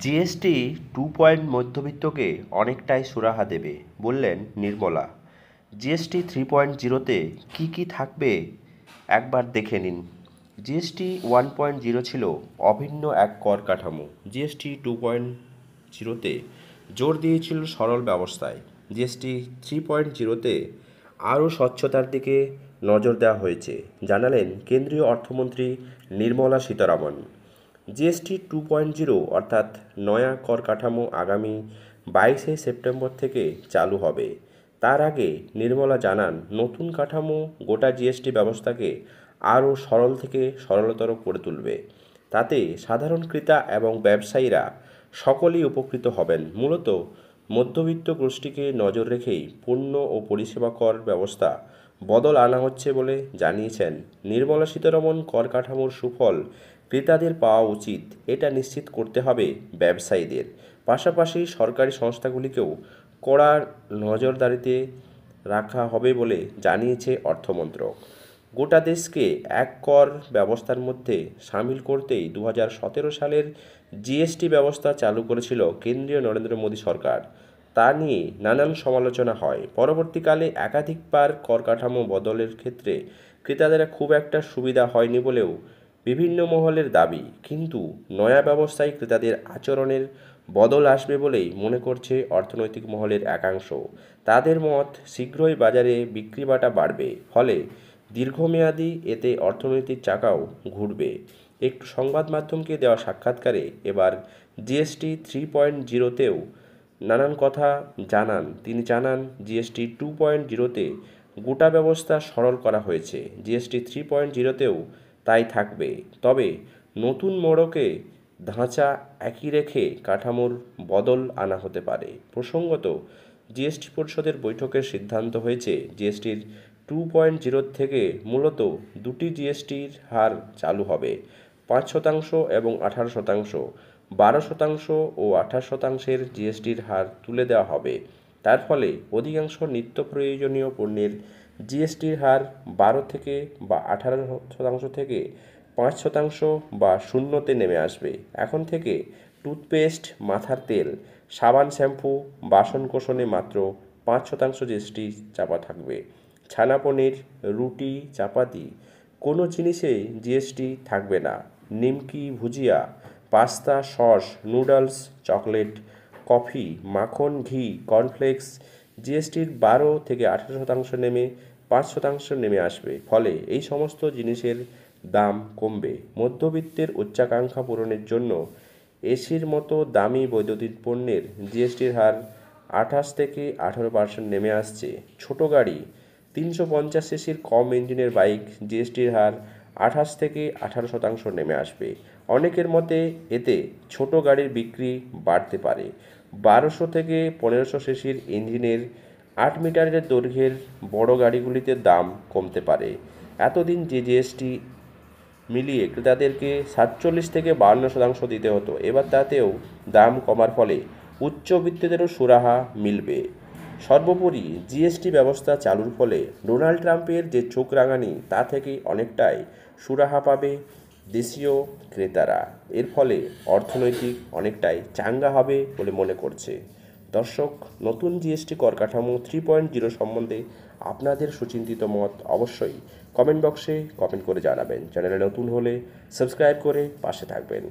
GST 2 মধ্যবিত্তকে অনেকটাই সুরাহা দেবে বললেন নির্মলা। জিএসটি 3.0-তে কী কী থাকবে একবার দেখে নিন। জিএসটি 1.0 ছিল অভিন্ন এক কর কাঠামো। জিএসটি 2.0-তে জোর দিয়েছিল সরল ব্যবস্থায়। জিএসটি 3.0-তে আরও স্বচ্ছতার দিকে নজর দেওয়া হয়েছে, জানালেন কেন্দ্রীয় অর্থমন্ত্রী নির্মলা সীতারামন। জিএসটি 2.0 অর্থাৎ নয়া কর কাঠামো আগামী 22শে সেপ্টেম্বর থেকে চালু হবে। তার আগে নির্মলা জানান, নতুন কাঠামো গোটা জিএসটি ব্যবস্থাকে আরও সরল থেকে সরলতর করে তুলবে। তাতে সাধারণ ক্রেতা এবং ব্যবসায়ীরা সকলেই উপকৃত হবেন। মূলত মধ্যবিত্ত গোষ্ঠীকে নজর রেখেই পণ্য ও পরিষেবা কর ব্যবস্থা বদল আনা হচ্ছে বলে জানিয়েছেন নির্মলা সীতারামন। কর কাঠামোর সুফল ক্রেতাদের পাওয়া উচিত, এটা নিশ্চিত করতে হবে ব্যবসায়ীদের। পাশাপাশি সরকারি সংস্থাগুলিকেও কড়া নজরদারিতে রাখা হবে বলে জানিয়েছে অর্থমন্ত্রক। গোটা দেশকে এক কর ব্যবস্থার মধ্যে সামিল করতেই 2017 সালের জিএসটি ব্যবস্থা চালু করেছিল কেন্দ্রীয় নরেন্দ্র মোদী সরকার। তা নিয়ে নানান সমালোচনা হয়। পরবর্তীকালে একাধিকবার কর কাঠামো বদলের ক্ষেত্রে ক্রেতাদের খুব একটা সুবিধা হয়নি বলেও বিভিন্ন মহলের দাবি। কিন্তু নয়া ব্যবস্থায় ক্রেতাদের আচরণের বদল আসবে বলেই মনে করছে অর্থনৈতিক মহলের একাংশ। তাদের মত, শীঘ্রই বাজারে বিক্রিবাটা বাড়বে, ফলে দীর্ঘমেয়াদী এতে অর্থনৈতিক চাকাও ঘুরবে। একটু সংবাদ মাধ্যমকে দেওয়া সাক্ষাৎকারে এবার জিএসটি 3.0-তেও নানান কথা জানান তিনি। জানান, জিএসটি 2.0-তে গোটা ব্যবস্থা সরল করা হয়েছে। জিএসটি 3.0-তেও তাই থাকবে, তবে নতুন মোড়কে ধাঁচা একই রেখে কাঠামোর বদল আনা হতে পারে। প্রসঙ্গত, জিএসটি পরিষদের বৈঠকের সিদ্ধান্ত হয়েছে জিএসটির 2.0 থেকে মূলত দুটি জিএসটির হার চালু হবে, 5% এবং 18%। 12% ও 28%-এর জিএসটির হার তুলে দেওয়া হবে। তার ফলে অধিকাংশ নিত্য প্রয়োজনীয় পণ্যের জিএসটির হার 12 থেকে বা 18% থেকে 5% বা শূন্যতে নেমে আসবে। এখন থেকে টুথপেস্ট, মাথার তেল, সাবান, শ্যাম্পু, বাসনকোসনে মাত্র 5% জিএসটি চাপা থাকবে। ছানা পনির, রুটি, চাপাতি কোনো জিনিসেই জিএসটি থাকবে না। নিমকি, ভুজিয়া, pasta, sauce, noodles, chocolate, coffee, মাখন, ঘি, কর্নফ্লেক্স জিএসটির 12 থেকে 18% নেমে 5% নেমে আসবে। ফলে এই সমস্ত জিনিসের দাম কমবে। মধ্যবিত্তের উচ্চাকাঙ্ক্ষা পূরণের জন্য এসির মতো দামি বৈদ্যুতিক পণ্যের জিএসটির হার 28 থেকে 18% নেমে আসছে। ছোট গাড়ি, 350 সিসির কম ইঞ্জিনের বাইক জিএসটির হার 28 থেকে 18% নেমে আসবে। অনেকের মতে এতে ছোট গাড়ির বিক্রি বাড়তে পারে। 1200 থেকে 1500 সিসির ইঞ্জিনের 8 মিটারের দৈর্ঘ্যের বড় গাড়িগুলিতে দাম কমতে পারে। এতদিন যে জিএসটি মিলিয়ে ক্রেতাদেরকে 47 থেকে 52% দিতে হতো, এবার তাতেও দাম কমার ফলে উচ্চবিত্তদেরও সুরাহা মিলবে। সর্বোপরি জিএসটি ব্যবস্থা চালুর ফলে ডোনাল্ড ট্রাম্পের যে চোখ রাঙানি, তা থেকে অনেকটাই সুরাহা পাবে দেশীয় ক্রেতারা। এর ফলে অর্থনৈতিক অনেকটাই চাঙ্গা হবে বলে মনে করছে। দর্শক, নতুন জিএসটি কর কাঠামো 3.0 সম্বন্ধে আপনাদের সুচিন্তিত মত অবশ্যই কমেন্ট বক্সে কমেন্ট করে জানাবেন। চ্যানেলে নতুন হলে সাবস্ক্রাইব করে পাশে থাকবেন।